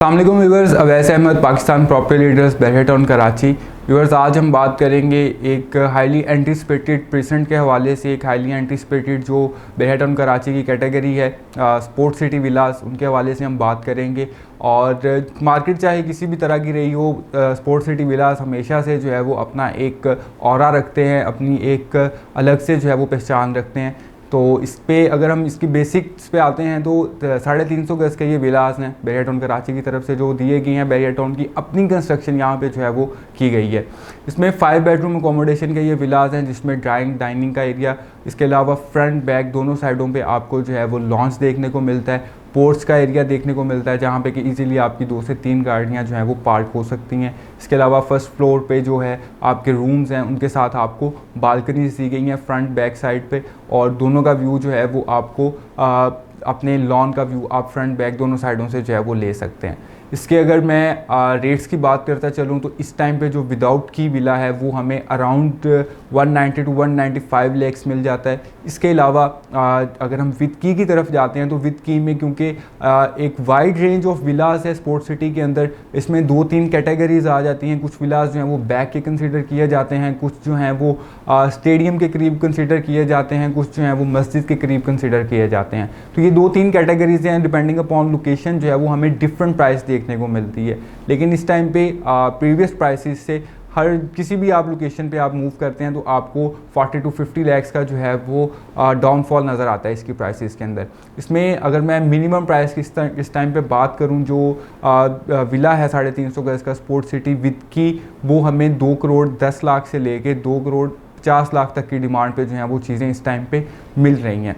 अस्सलामुअलैकुम viewers, Awais Ahmed, Pakistan property leaders, Bahria Town Karachi. Viewers, आज हम बात करेंगे एक हाईली एंटीसिपेटेड प्रेजेंट के हवाले से। एक हाईली एंटीसिपेटेड जो बहरिया टाउन कराची की कैटेगरी है स्पोर्ट्स सिटी विलास, उनके हवाले से हम बात करेंगे। और मार्केट चाहे किसी भी तरह की रही हो, स्पोर्ट्स सिटी विलास हमेशा से जो है वो अपना एक ऑरा रखते हैं, अपनी एक अलग से जो है वो पहचान रखते हैं। तो इस पे अगर हम इसकी बेसिक्स पे आते हैं तो 350 गज़ के ये विलास हैं बहरिया टाउन कराची की तरफ से जो दिए गए हैं। बहरिया टाउन की अपनी कंस्ट्रक्शन यहाँ पे जो है वो की गई है। इसमें 5 बेडरूम अकोमोडेशन के ये विलास हैं, जिसमें डाइनिंग का एरिया, इसके अलावा फ्रंट बैक दोनों साइडों पे आपको जो है वो लॉन्च देखने को मिलता है। पोर्च का एरिया देखने को मिलता है जहाँ पे कि इजीली आपकी 2 से 3 गाड़ियाँ जो हैं वो पार्क हो सकती हैं। इसके अलावा फर्स्ट फ्लोर पे जो है आपके रूम्स हैं, उनके साथ आपको बालकनीज दी गई हैं फ्रंट बैक साइड पे, और दोनों का व्यू जो है वो आपको अपने लॉन का व्यू आप फ्रंट बैक दोनों साइडों से जो है वो ले सकते हैं। इसके अगर मैं रेट्स की बात करता चलूँ तो इस टाइम पे जो विदाउट की विला है वो हमें अराउंड 190 टू 195 लैक्स मिल जाता है। इसके अलावा अगर हम विद की तरफ जाते हैं तो विद की में क्योंकि एक वाइड रेंज ऑफ विलास है स्पोर्ट्स सिटी के अंदर, इसमें 2-3 कैटेगरीज आ जाती हैं। कुछ विलास जो हैं वो बैक के कंसिडर किए जाते हैं, कुछ जो हैं वो स्टेडियम के करीब कंसिडर किए जाते हैं, कुछ जो हैं वो मस्जिद के करीब कंसिडर किए जाते हैं। तो ये 2-3 कैटेगरीज हैं, डिपेंडिंग अपॉन लोकेशन जो है वो हमें डिफरेंट प्राइस देखने को मिलती है। लेकिन इस टाइम पे प्रीवियस प्राइसेस से हर किसी भी आप लोकेशन पे आप मूव करते हैं तो आपको 40 टू 50 लैक्स का जो है वो डाउनफॉल नज़र आता है इसकी प्राइसेस के अंदर। इसमें अगर मैं मिनिमम प्राइस की इस टाइम पे बात करूं, जो विला है 350 गज़ का स्पोर्ट्स सिटी विद की, वो हमें 2 करोड़ 10 लाख से लेके 2 करोड़ 50 लाख तक की डिमांड पे जो है वो चीज़ें इस टाइम पे मिल रही हैं।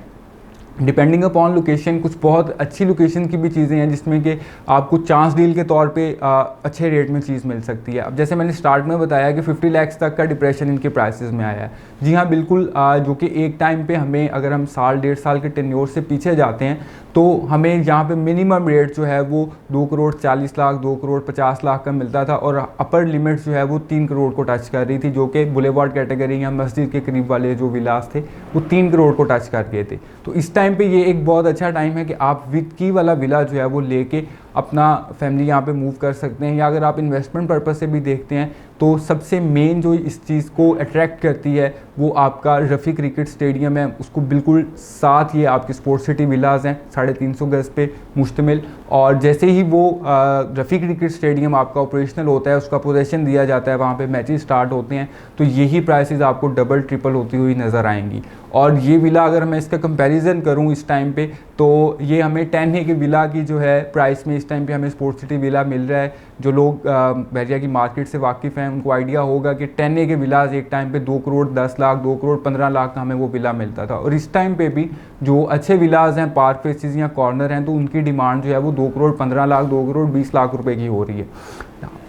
डिपेंडिंग अपॉन लोकेशन, कुछ बहुत अच्छी लोकेशन की भी चीज़ें हैं जिसमें कि आपको चांस डील के तौर पे अच्छे रेट में चीज़ मिल सकती है। अब जैसे मैंने स्टार्ट में बताया कि 50 लैक्स तक का डिप्रेशन इनके प्राइसेस में आया है। जी हाँ, बिल्कुल, जो कि एक टाइम पे हमें अगर हम साल 1.5 साल के टेन्योर से पीछे जाते हैं तो हमें यहाँ पे मिनिमम रेट जो है वो 2 करोड़ 40 लाख 2 करोड़ 50 लाख का मिलता था, और अपर लिमिट जो है वो 3 करोड़ को टच कर रही थी, जो कि बुलेवार्ड कैटेगरी या मस्जिद के करीब वाले जो विलास थे वो 3 करोड़ को टच कर गए थे। तो इस टाइम पे ये एक बहुत अच्छा टाइम है कि आप विद की वाला विला जो है वो लेके अपना फैमिली यहाँ पे मूव कर सकते हैं। या अगर आप इन्वेस्टमेंट पर्पस से भी देखते हैं तो सबसे मेन जो इस चीज़ को अट्रैक्ट करती है वो आपका रफ़ी क्रिकेट स्टेडियम है, उसको बिल्कुल साथ ये आपके स्पोर्ट्स सिटी विलास हैं 350 गज़ पे मुश्तमिल। और जैसे ही वो रफ़ी क्रिकेट स्टेडियम आपका ऑपरेशनल होता है, उसका पोजीशन दिया जाता है, वहाँ पे मैचेस स्टार्ट होते हैं, तो यही प्राइसेस आपको डबल ट्रिपल होती हुई नज़र आएंगी। और ये विला अगर मैं इसका कंपैरिजन करूँ इस टाइम पे, तो ये हमें 10 ए के विला की जो है प्राइस में इस टाइम पे हमें स्पोर्ट्स सिटी विला मिल रहा है। जो लोग बहरिया की मार्केट से वाकिफ़ हैं उनको आइडिया होगा कि 10 ए के विलास एक टाइम पे 2 करोड़ 10 लाख 2 करोड़ 15 लाख का हमें वो विला मिलता था। और इस टाइम पे भी जो अच्छे विलास हैं, पार्क फेसेस या कॉर्नर हैं, तो उनकी डिमांड जो है वो 2 करोड़ 15 लाख 2 करोड़ 20 लाख रुपए की हो रही है।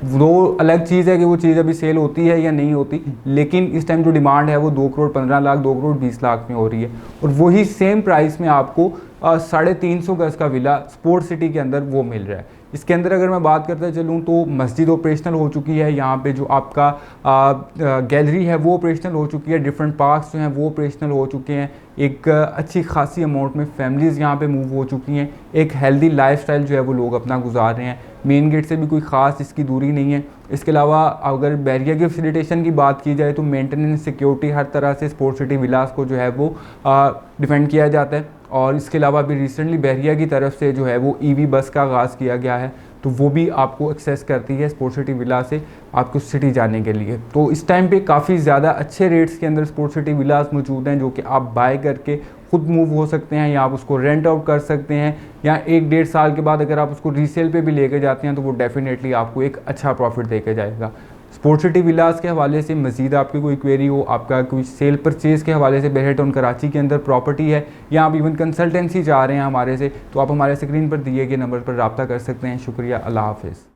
वो अलग चीज़ है कि वो चीज़ अभी सेल होती है या नहीं होती, लेकिन इस टाइम जो डिमांड है वो 2 करोड़ 15 लाख 2 करोड़ 20 लाख में हो रही है। और वही सेम प्राइस में आपको 350 गज़ का विला स्पोर्ट्स सिटी के अंदर वो मिल रहा है। इसके अंदर अगर मैं बात करते चलूँ तो मस्जिद ऑपरेशनल हो चुकी है, यहाँ पे जो आपका गैलरी है वो ऑपरेशनल हो चुकी है, डिफरेंट पार्क्स जो हैं वो ऑपरेशनल हो चुके हैं, एक अच्छी खासी अमाउंट में फैमिलीज़ यहाँ पे मूव हो चुकी हैं, एक हेल्दी लाइफस्टाइल जो है वो लोग अपना गुजार रहे हैं। मेन गेट से भी कोई ख़ास इसकी दूरी नहीं है। इसके अलावा अगर बहरिया की फैसिलिटेशन की बात की जाए तो मेंटेनेंस सिक्योरिटी हर तरह से स्पोर्ट्स सिटी विलास को जो है वो डिफेंड किया जाता है। और इसके अलावा भी रिसेंटली बहरिया की तरफ से जो है वो ईवी बस का आगाज़ किया गया है, तो वो भी आपको एक्सेस करती है स्पोर्ट्स सिटी विला से आपको सिटी जाने के लिए। तो इस टाइम पे काफ़ी ज़्यादा अच्छे रेट्स के अंदर स्पोर्ट्स सिटी विलास मौजूद हैं, जो कि आप बाय करके खुद मूव हो सकते हैं, या आप उसको रेंट आउट कर सकते हैं, या 1-1.5 साल के बाद अगर आप उसको रीसेल पे भी लेके जाते हैं तो वो डेफिनेटली आपको एक अच्छा प्रॉफिट देके जाएगा। स्पोर्ट्स सिटी विलास के हवाले से मज़ीद आपकी कोई क्वेरी हो, आपका कोई सेल परचेज़ के हवाले से बहरिया टाउन कराची के अंदर प्रॉपर्टी है, या आप इवन कंसल्टेंसी चाह रहे हैं हमारे से, तो आप हमारे स्क्रीन पर दिए गए नंबर पर रब्ता कर सकते हैं। शुक्रिया, अल्लाह हाफ़िज़।